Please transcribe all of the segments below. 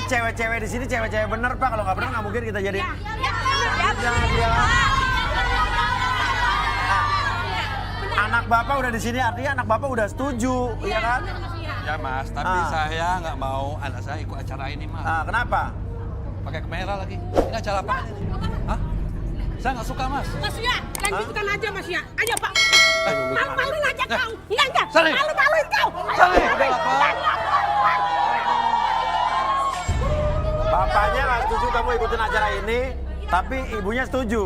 cewek-cewek di sini cewek-cewek bener Pak. Kalau nggak bener nggak mungkin kita jadi. Ya. Anak Bapak udah di sini artinya anak Bapak udah setuju, iya kan? Ya Mas, tapi saya nggak mau anak saya ikut acara ini Mas. Kenapa? Pakai kamera lagi. Ini acara apa ini? Hah? Saya nggak suka Mas. Mas ya, lanjutkan aja Mas ya. Ayo Pak. Malu-maluin aja kau. Enggak. Sari. Malu-maluin kau. Sari, udah lah Pak. Bapaknya nggak setuju kamu ikutin acara ini, tapi ibunya setuju.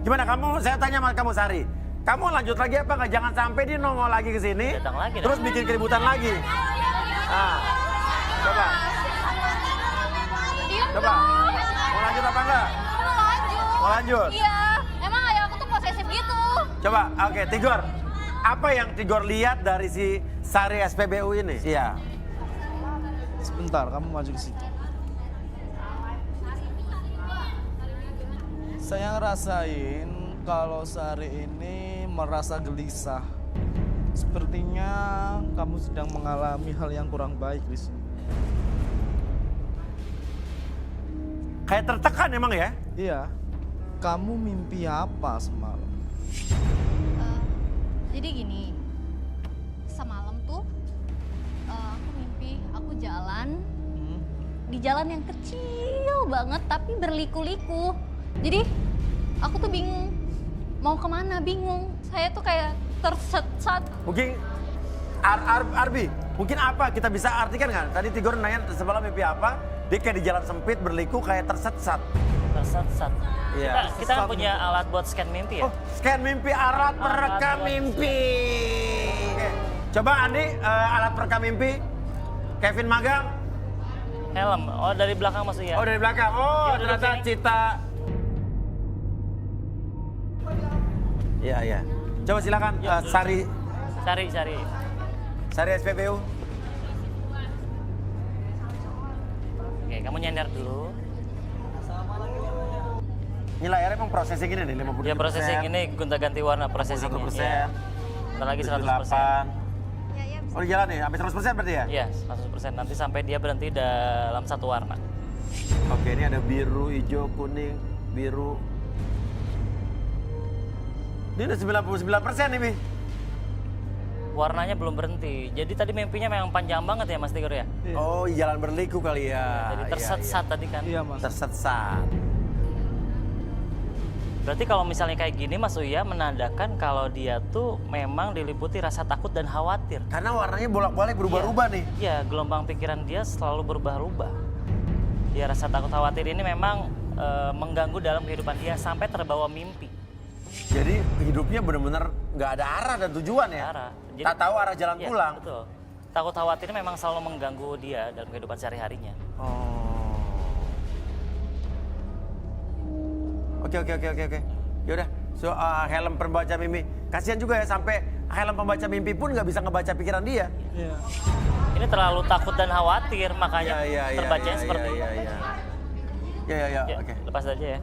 Gimana kamu? Saya tanya sama kamu Sari. Kamu lanjut lagi apa nggak? Jangan sampai dia nongol lagi ke sini, terus bikin keributan lagi. Coba. Coba. Mau lanjut apa enggak? Mau lanjut? Iya, emang ayah aku tuh posesif gitu. Coba, oke, Tigor. Apa yang Tigor lihat dari si Sari SPBU ini? Iya. Sebentar, kamu maju ke situ. Saya ngerasain kalau Sari ini merasa gelisah. Sepertinya kamu sedang mengalami hal yang kurang baik di sini. Kayak tertekan emang ya? Iya. Kamu mimpi apa semalam? Jadi gini, semalam tuh aku mimpi aku jalan di jalan yang kecil banget tapi berliku-liku. Jadi aku tuh bingung mau kemana, bingung. Saya tuh kayak tersesat. Mungkin Arbi, mungkin apa kita bisa artikan nggak? Tadi Tigor nanya semalam mimpi apa? Dia kayak di jalan sempit berliku kayak tersesat. Tersesat. Iya. Kita kan punya alat buat scan mimpi ya? Oh, scan mimpi, alat perekam mimpi. Oke. Coba Andi, alat perekam mimpi. Kevin Magang. Helm, oh dari belakang maksudnya? Oh dari belakang. Oh Dia duduk ternyata sini. Cita. Iya iya. Coba silakan Sari SPBU. Oke, kamu nyender dulu. Ini layarnya emang processing ini nih 50%. Ya processing ini gonta-ganti warna processingnya. 1%. Ya. Bentar lagi 100%. 78. Oh di jalan nih, sampai 100% berarti ya? Iya, 100%. Nanti sampai dia berhenti dalam satu warna. Oke, ini ada biru, hijau, kuning, biru. Ini udah 99% nih, Mi. Warnanya belum berhenti. Jadi tadi mimpinya memang panjang banget ya Mas Tigor ya? Iya. Oh, jalan berliku kali ya. Jadi Iya, tersesat tadi kan? Iya, Mas. Tersesat. Berarti kalau misalnya kayak gini Mas Uya menandakan kalau dia tuh memang diliputi rasa takut dan khawatir. Karena warnanya bolak-balik berubah-ubah nih. Iya, gelombang pikiran dia selalu berubah-ubah. Ya rasa takut khawatir ini memang mengganggu dalam kehidupan dia sampai terbawa mimpi. Jadi hidupnya benar-benar nggak ada arah dan tujuan ya. Arah. Jadi- Tak tahu arah jalan Iya, pulang. Betul. Takut khawatir ini memang selalu mengganggu dia dalam kehidupan sehari-harinya. Oh. Oke. Yaudah, helm pembaca mimpi. Kasihan juga ya sampai helm pembaca mimpi pun nggak bisa ngebaca pikiran dia. Iya. Ini terlalu takut dan khawatir makanya terbacanya seperti itu. Ya, Ya, oke. lepas aja ya.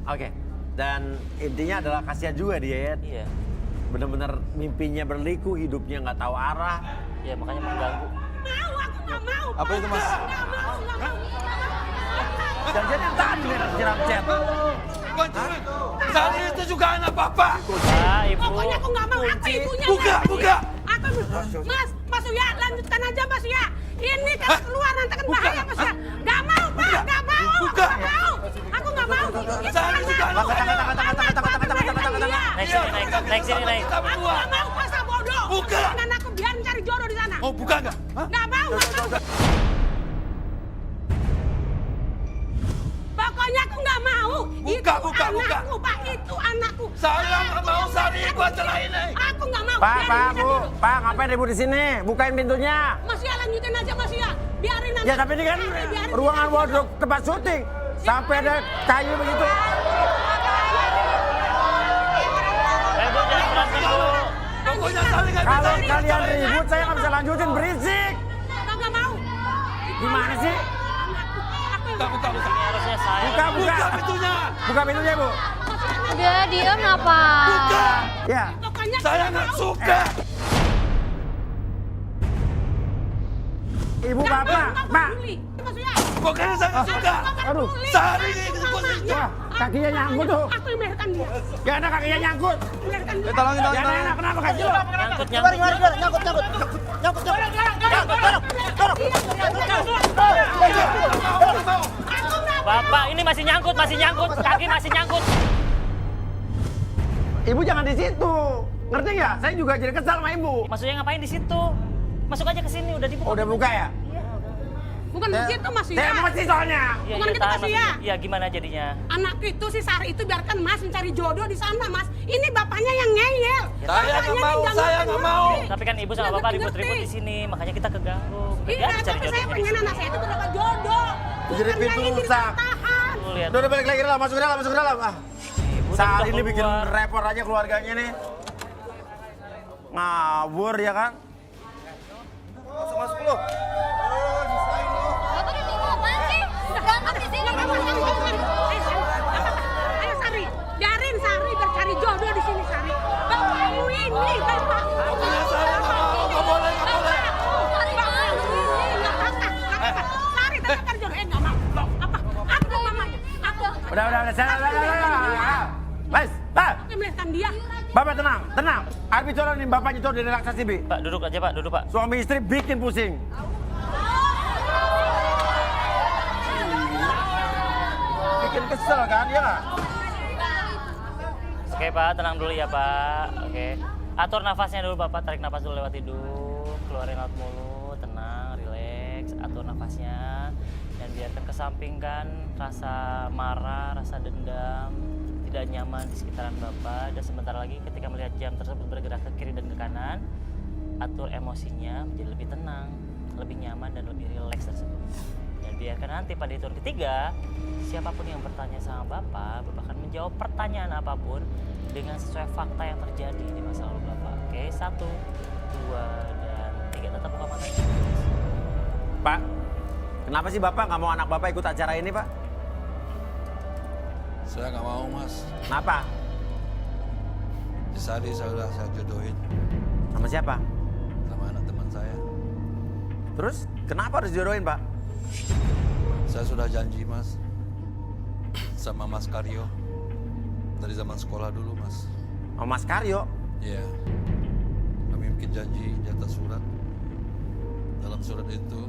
Oke. Dan intinya adalah kasihan juga dia ya. Iya. Bener-bener mimpinya berliku, hidupnya nggak tahu arah. Iya, makanya mengganggu. Mau, aku nggak mau. Apa itu, Mas? Nggak mau. Dan jadi yang tadi nih jeram chat. Sari itu juga anak Bapak. Ibu. Pokoknya aku nggak mau. Aku ibunya. Buka. Mas Uya, lanjutkan aja Mas Uya. Ini kalau keluar nanti kan bahaya Mas Uya. Nggak mau Pak, nggak mau. Buka. Nggak mau. Aku nggak mau. Sari juga anak Naik sini, naik. Kita Aku berdua. nggak mau pasal bodoh. Buka. Jangan aku biar cari jodoh di sana. Oh buka nggak? Hah? Nggak mau. Pokoknya aku nggak mau. Buka. Anakku, Pak, itu anakku. Saya nggak mau Sari ikut acara ini. Aku nggak mau. Pak, Biarin Pak, aja Bu. dulu. Pak, ngapain ibu di sini? Bukain pintunya. Mas Uya lanjutin aja Mas Uya. Biarin anak. Ya tapi ini kan Biarin. ruangan wardrobe tempat syuting. Sampai ada kayu begitu. Bu, jangan berantem dulu. Pokoknya Sari nggak bisa Kalau ikut kalian acara ini. ribut saya nggak bisa lanjutin, berisik. Nggak mau. Gimana sih? Buka. Ini harusnya saya. Buka. Pintunya. Buka pintunya, Bu. Udah diam apa? Buka. Ya. Pokoknya Saya nggak suka. Ibu Bapak, Pak. Mas Uya. Pokoknya saya nggak suka. Aduh. Sehari ini dijemput itu. Wah, kakinya nyangkut tuh. Aku yang melahirkan dia. Ya anak kakinya nyangkut. Melahirkan dia. Tolongin, Ya anak kenapa kaki lo? Bapak, ini masih nyangkut, kaki masih nyangkut. Ibu jangan di situ. Ngerti nggak? Saya juga jadi kesal sama ibu. Maksudnya ngapain di situ? Masuk aja ke sini, udah dibuka. Oh, udah buka ya? Bukan begitu Mas Saya Uya. mesti soalnya. Iya, Bukan gitu, tahan, Mas Uya. Iya, gimana jadinya? Anak itu si Sari itu biarkan Mas mencari jodoh di sana Mas. Ini bapaknya yang ngeyel. Saya nggak mau, saya nggak mau. Tapi kan ibu sama bapak ribut-ribut di sini, makanya kita keganggu. Iya, Jadi cari tapi saya jodohnya di pengen sini. anak saya itu mendapat jodoh. Jadi Bukan pintu yang ini rusak. ditahan. Tuh, lihat. Udah balik lagi dalam, masuk ke dalam, masuk ke dalam. Ah. Ibu Saat udah ini bikin keluar. repot aja keluarganya nih. Ngawur ya kan? Masuk lu. Bapak udah bingung apaan sih? Berangkat di sini. Ayo Sari, biarin Sari bercari jodoh di sini Sari. Bapakmu ini, bapakmu. Nggak boleh. Sari tetap cari jodoh. Nggak mau. Apa? Aku mamanya. Aku. Udah, saya. Mas, Pak. Aku yang melahirkan dia. Bapak tenang, tenang. Arbi tolong nih bapaknya tuh direlaksasi, Bi. Pak, duduk aja Pak, duduk Pak. Suami istri bikin pusing. Bikin kesel kan, ya nggak? Oke Pak, tenang dulu ya Pak. Oke. Atur nafasnya dulu Bapak, tarik nafas dulu lewat hidung, keluarin lewat mulut, tenang, rileks, atur nafasnya. Dan biarkan kesampingkan rasa marah, rasa dendam, tidak nyaman di sekitaran Bapak. Dan sebentar lagi ketika melihat jam tersebut bergerak ke kiri dan ke kanan, atur emosinya menjadi lebih tenang, lebih nyaman dan lebih rileks tersebut. Dan biarkan nanti pada hitungan ketiga, siapapun yang bertanya sama Bapak akan menjawab pertanyaan apapun dengan sesuai fakta yang terjadi di masa lalu Bapak. Oke, 1, 2, dan 3. Tetap buka matanya. Pak, kenapa sih Bapak nggak mau anak Bapak ikut acara ini, Pak? Saya nggak mau, Mas. Kenapa? Si Sari sudah saya jodohin Sama siapa? sama anak teman saya. Terus kenapa harus jodohin, Pak? Saya sudah janji, Mas, sama Mas Karyo dari zaman sekolah dulu, Mas. Oh, Mas Karyo. Iya. Kami bikin janji di atas surat. Dalam surat itu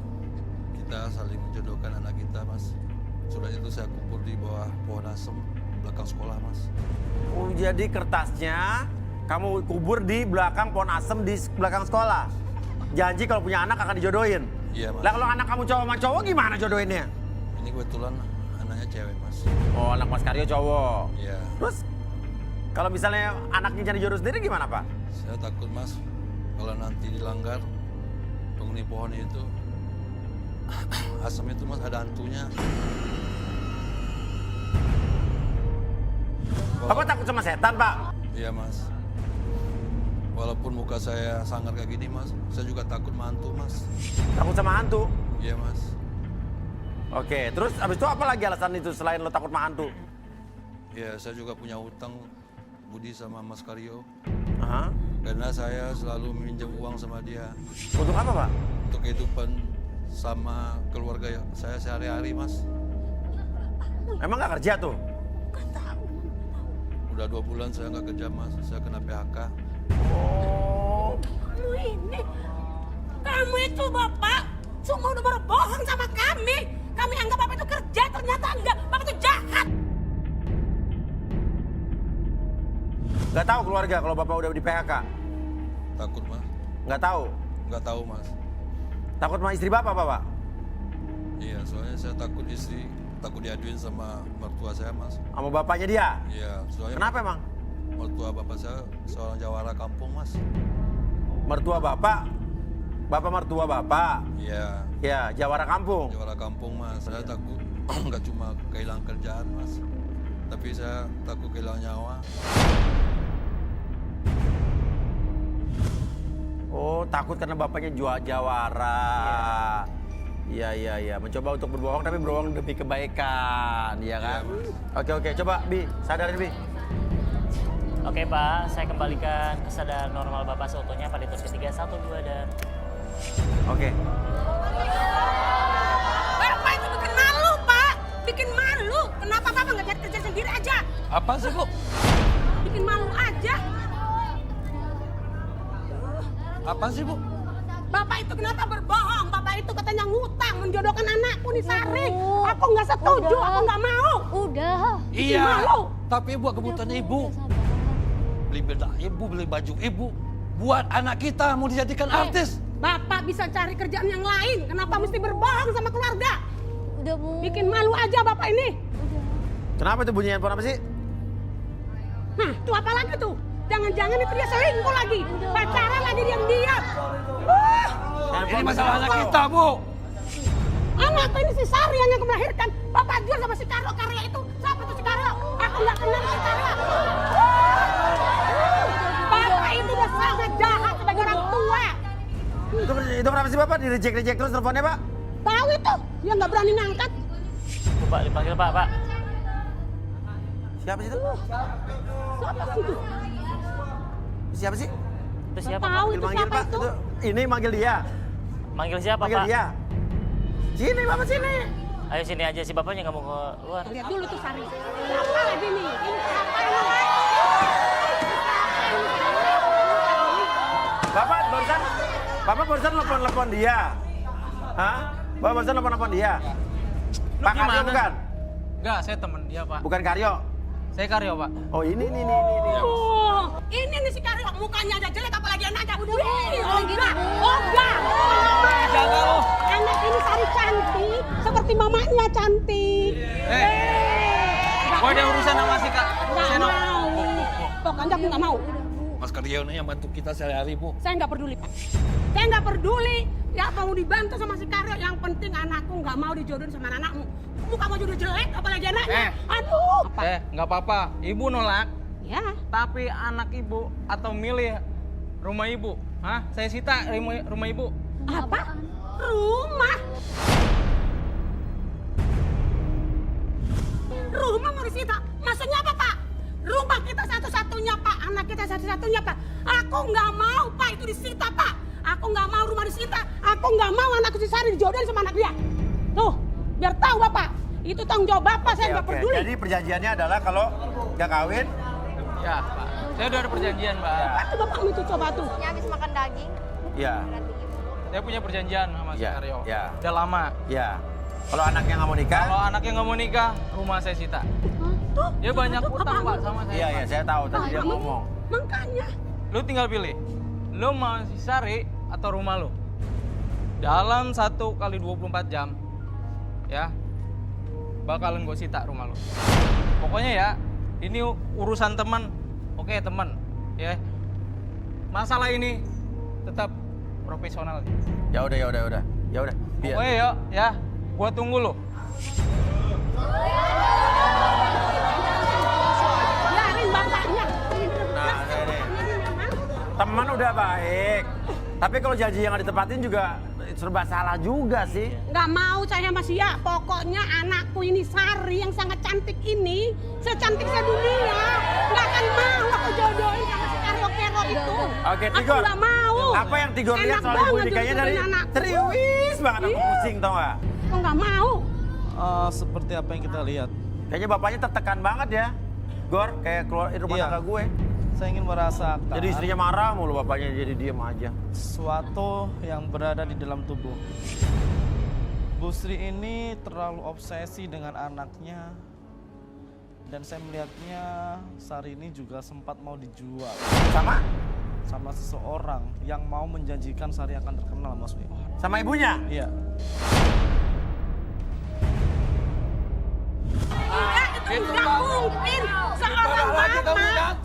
kita saling menjodohkan anak kita, Mas. Surat itu saya kubur di bawah pohon asem belakang sekolah, Mas. Oh, jadi kertasnya kamu kubur di belakang pohon asem di belakang sekolah. Janji kalau punya anak akan dijodohin. Iya, Mas. Lah kalau anak kamu cowok sama cowok gimana jodohinnya? Ini kebetulan anaknya cewek, Mas. Oh, anak Mas Karyo cowok. Iya. Terus kalau misalnya anaknya jadi jodoh sendiri gimana, Pak? Saya takut, Mas, kalau nanti dilanggar penghuni pohon itu asam itu, Mas, ada hantunya. Bapak takut sama setan, Pak? Iya, Mas. Walaupun muka saya sangar kayak gini, Mas, saya juga takut sama hantu, Mas. Takut sama hantu? Iya, Mas. Oke, terus abis itu apa lagi alasan itu selain lo takut sama hantu? Iya, saya juga punya hutang budi sama Mas Karyo. Aha. Karena saya selalu meminjam uang sama dia Untuk apa, Pak? untuk kehidupan sama keluarga saya sehari-hari, Mas. Emang nggak kerja tuh? Udah 2 bulan saya nggak kerja, Mas. Saya kena PHK. Oh, Kamu itu Bapak sungguh udah berbohong sama kami. Kami anggap Bapak itu kerja, ternyata enggak. Bapak itu jahat. nggak tahu keluarga kalau Bapak udah di PHK? Takut, Mas. Nggak tahu? Nggak tahu, Mas. Takut sama istri Bapak, Bapak? Iya, soalnya saya takut istri, takut diaduin sama mertua saya, Mas. Sama bapaknya dia? Iya, soalnya Kenapa emang? mertua bapak saya seorang jawara kampung, Mas. Mertua Bapak? Bapak mertua Bapak? Iya, Ya, jawara kampung. jawara kampung, Mas. Saya takut nggak cuma kehilangan kerjaan, Mas. Tapi saya takut kehilangan nyawa. Oh, takut karena bapaknya jual jawara. Iya. Mencoba untuk berbohong tapi berbohong demi kebaikan, ya kan? Iya, Oke, coba Bi, sadarin Bi. Oke Pak, saya kembalikan kesadaran normal Bapak seutuhnya pada hitungan ketiga. 1, 2, dan... Oke. Bapak itu berkenalan Bikin malu. Kenapa Bapak nggak cari kerja sendiri aja? Apa sih, Bu? Bikin malu aja. Apa sih, Bu? Bapak itu kenapa berbohong? Bapak itu katanya ngutang menjodohkan anakku nih Sari. Bu, Aku nggak setuju, udah. aku nggak mau. Udah. Iya. malu. Tapi buat kebutuhan Ibu. Beli beda Ibu, beli baju Ibu. Buat anak kita mau dijadikan artis. Bapak bisa cari kerjaan yang lain. Kenapa mesti berbohong sama keluarga? Udah, Bu. Bikin malu aja Bapak ini. Udah. Kenapa itu bunyi handphone apa sih? Nah, itu apa lagi tuh? Jangan-jangan itu dia selingkuh lagi. Pacaran lagi diam-diam. Ini masalah anak kita, Bu. Anak ini si Sari yang aku melahirkan. Bapak jual sama si Karyo. Karya itu siapa tuh si Karyo? Aku nggak kenal si Karyo. Bapak itu udah sangat jahat sebagai orang tua. Itu kenapa sih Bapak di-reject terus teleponnya, Pak? Tahu itu? Dia nggak berani ngangkat. Bu, Pak, dipanggil Pak, Pak. Siapa sih itu? Siapa sih itu? Siapa sih? Itu siapa, Tahu Pak? itu Manggil siapa Pak. itu? Ini manggil dia. Manggil siapa, Manggil Pak? dia. Sini Bapak sini. Ayo sini aja, si bapaknya nggak mau keluar. Lihat dulu tuh Sari. Siapa lagi nih? Ini siapa yang namanya? Bapak barusan telepon dia. Hah? Bapak barusan telepon dia. Pak Karyo gimana? bukan? Enggak, saya temen dia, Pak. Bukan Karyo. Saya Karyo, Pak. Oh ini. Oh, ini nih si Karyo. Mukanya aja jelek apalagi anaknya. Udah, Bu. Wih, Jangan gitu, enggak. Bu. Oh, enggak. Jaga lo. Anak ini Sari cantik. Seperti mamanya cantik. Gua ada urusan sama si Kak Nggak Seno. mau. Pokoknya aku nggak mau. Mas Karyo ini yang bantu kita sehari-hari, Bu. Saya nggak peduli, Pak. Saya nggak peduli. Ya mau dibantu sama si Karyo. Yang penting anakku nggak mau dijodohin sama anakmu. Muka mau jodoh jelek, apalagi anaknya. Aduh. Apa? Nggak apa-apa. Ibu nolak, Ya. tapi anak ibu atau milih rumah ibu. Hah? Saya sita rumah ibu. Apa? Rumah. Rumah mau disita. Maksudnya apa, Pak? Rumah kita satu-satunya, Pak. Anak kita satu-satunya, Pak. Aku nggak mau, Pak. Itu disita, Pak. Aku nggak mau rumah disita. Aku nggak mau anakku si Sari dijodohin sama anak dia. Tuh, biar tahu, Bapak. Itu tanggung jawab Bapak. Saya nggak peduli. Jadi perjanjiannya adalah kalau nggak kawin, Ya, Pak. Saya udah ada perjanjian, Pak. Itu Bapak itu coba tuh. Habis makan daging. ya, Saya punya perjanjian sama si Ya, Karyo. ya. Udah lama. ya. Kalau anaknya nggak mau nikah, Kalau anaknya nggak mau nikah, rumah saya sita. Tuh. Dia banyak Tuh, utang, apa? Pak, sama saya. iya saya tahu tadi dia Kamu- ngomong. Makanya. Lu tinggal pilih. Lu mau si Sari atau rumah lu? Dalam 1 kali 24 jam, ya, bakalan gue sita rumah lu. Pokoknya ya, ini urusan teman. Oke, teman, ya. Masalah ini tetap profesional. Ya udah. Biar. Pokoknya ya, gua tunggu lu. Biarin bapaknya. Nah, ini. Teman udah baik. Tapi kalau janji yang nggak ditepatin juga serba salah juga sih. Nggak mau saya sama Sia. Pokoknya anakku ini Sari yang sangat cantik ini, secantik sedunia. Nggak akan mau aku jodohin sama si Karyo Kero itu. Oke, Aku Tigor. nggak mau. Apa yang Tigor lihat Enak soal ibu banget nikahnya dari jodohin anakku. serius banget aku Iya. pusing tau nggak? Aku nggak mau. Seperti apa yang kita lihat. Kayaknya bapaknya tertekan banget ya. Gor, kayak keluar rumah Iya. tangga gue. Saya ingin merasakan Jadi istrinya marah mulu bapaknya jadi diem aja. sesuatu yang berada di dalam tubuh. Bu Sri ini terlalu obsesi dengan anaknya. Dan saya melihatnya Sari ini juga sempat mau dijual Sama? sama seseorang yang mau menjanjikan Sari akan terkenal, Mas Wi. Sama ibunya? Iya. Enggak, itu nggak mungkin.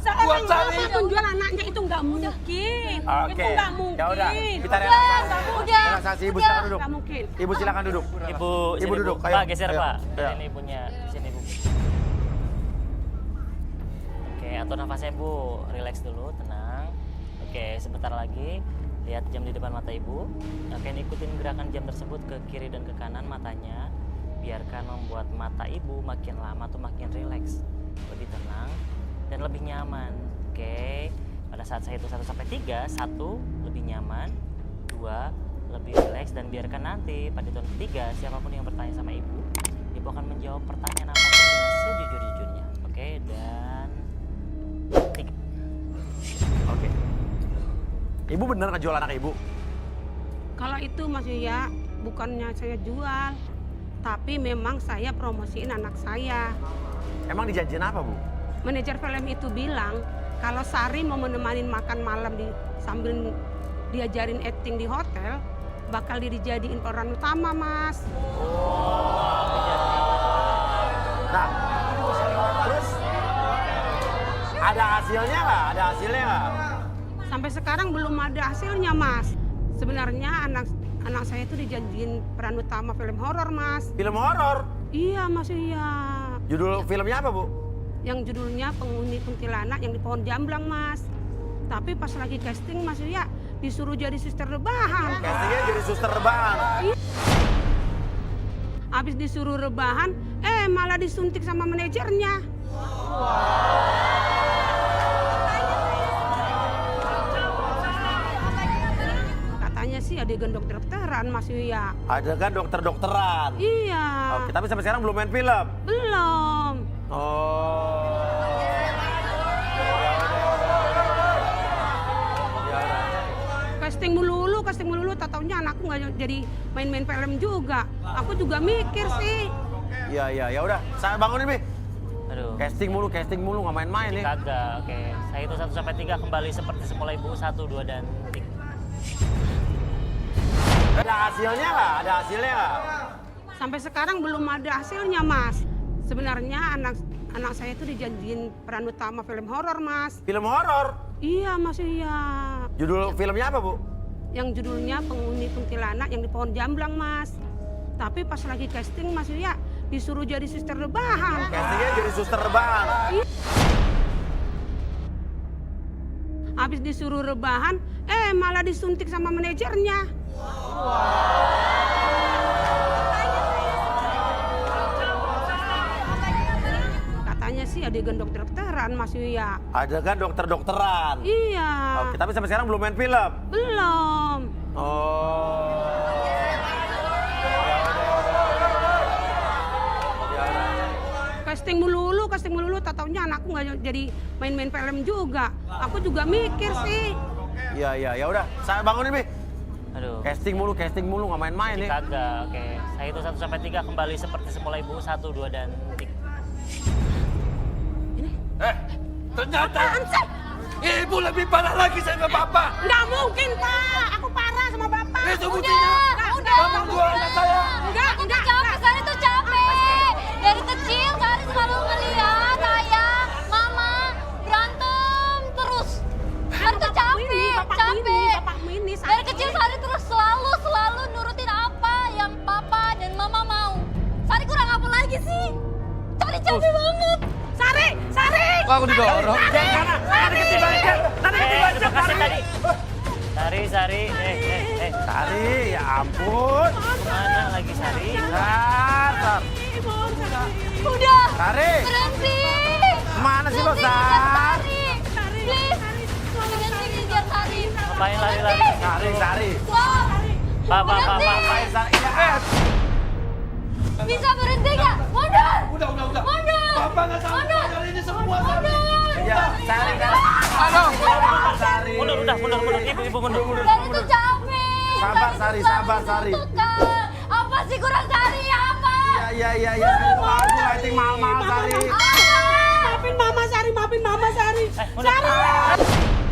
Seorang bapak menjual anaknya itu nggak mungkin. Oke. Itu nggak mungkin. Ya udah, kita Udah, relaksasi. nggak mungkin. Relaksasi, ibu silakan duduk. Nggak mungkin. Ibu silakan duduk. Ibu, Ibu sini, duduk. Bu. Ayo. Pak, geser, Ayo. Pak. Ayo. Ini ibunya, sini, Bu. Oke, atur nafasnya, Bu. Relax dulu, tenang. Oke, sebentar lagi. Lihat jam di depan mata ibu. Oke, ikutin gerakan jam tersebut ke kiri dan ke kanan matanya. Biarkan membuat mata ibu makin lama tuh makin rileks, lebih tenang dan lebih nyaman. Oke, pada saat saya hitung 1 sampai 3, 1 lebih nyaman, 2 lebih rileks, dan biarkan nanti pada tahun ketiga siapapun yang bertanya sama ibu Ibu akan menjawab pertanyaan apapun dengan sejujur-jujurnya. Oke, dan 3. Oke. Ibu bener ngejual anak ibu? Kalau itu Mas Yuya, bukannya saya jual, tapi memang saya promosiin anak saya. Emang dijanjiin apa, Bu? Manajer film itu bilang kalau Sari mau menemani makan malam sambil diajarin acting di hotel, bakal dijadiin peran utama, Mas. Nah, terus ada hasilnya nggak? Ada hasilnya nggak? Sampai sekarang belum ada hasilnya, Mas. Sebenarnya anak saya itu dijanjiin peran utama film horor, Mas. Film horor? Iya, Mas, iya. Judul filmnya apa, Bu? Yang judulnya Penghuni Kuntilanak yang di Pohon Jamblang, Mas. Tapi pas lagi casting, Mas Yuya disuruh jadi suster rebahan. Castingnya jadi suster rebahan. Habis disuruh rebahan, malah disuntik sama manajernya. Katanya sih adegan dokter-dokteran, Mas Yuya. Ada kan dokter-dokteran? Iya. Oke, tapi sampai sekarang belum main film? Belum. Oh. Casting melulu, taunya anakku nggak jadi main-main film juga. Aku juga mikir sih. Iya, ya udah. Saya bangunin, Mi. Aduh. Casting mulu, nggak main-main nih. Kagak, oke. Saya itu 1 sampai 3 kembali seperti semula Ibu. 1, 2, dan 3. Ada hasilnya nggak? Ada hasilnya nggak? Sampai sekarang belum ada hasilnya, Mas. Sebenarnya anak saya itu dijanjiin peran utama film horor, Mas. Film horor? Iya, Mas, iya. Judul filmnya apa, Bu? Yang judulnya Penghuni Kuntilanak yang di Pohon Jamblang, Mas. Tapi pas lagi casting, Mas Yuya disuruh jadi suster rebahan. Castingnya jadi suster rebahan. Habis disuruh rebahan, malah disuntik sama manajernya. Katanya sih adegan dokter-dokteran, Mas Yuya. Ada kan dokter-dokteran? Iya. Oke, tapi sampai sekarang belum main film? Belum. Oh. Casting melulu, taunya anakku nggak jadi main-main film juga. Aku juga mikir sih. Iya, ya udah. Saya bangunin, Mi. Aduh. Casting mulu, nggak main-main nih. Kagak, oke. Saya itu 1 sampai 3 kembali seperti semula Ibu. 1, 2, dan 3. Ternyata Apaan sih? ibu lebih parah lagi sama bapak. Nggak mungkin, Pak. Aku parah sama Bapak. Itu buktinya. Kamu buang anak saya. Aku tuh capek, Sari tuh capek. Dari kecil Sari selalu ngeliat ayah, mama berantem terus. Sari tuh capek, capek. Dari kecil Sari terus selalu nurutin apa yang papa dan mama mau. Sari kurang apa lagi sih? Sari capek banget. Sari. Kok aku didorong? Nanti ketiban. Sari. Sari, ya ampun. Mana lagi Sari? Sar. Udah. Sari. Berhenti. Mana sih lo, Berhenti, Sar? Please. Berhenti ngejar Sari. Ngapain lari-lari? Sari. Stop. Pak. Ngapain, Sari? Ya, Bisa berhenti nggak? Mundur. Udah. Mundur. Bapak nggak tahu kali ini semua tadi. ya, Sari. Aduh. Sari. Mundur. Ibu mundur. Sari tuh capek. Sabar, Sari, sabar, Sari. Tukang. Apa sih kurang Sari? Apa? Ya. Aku lighting mahal-mahal, Sari. Apa? Maafin Mama Sari. mundur.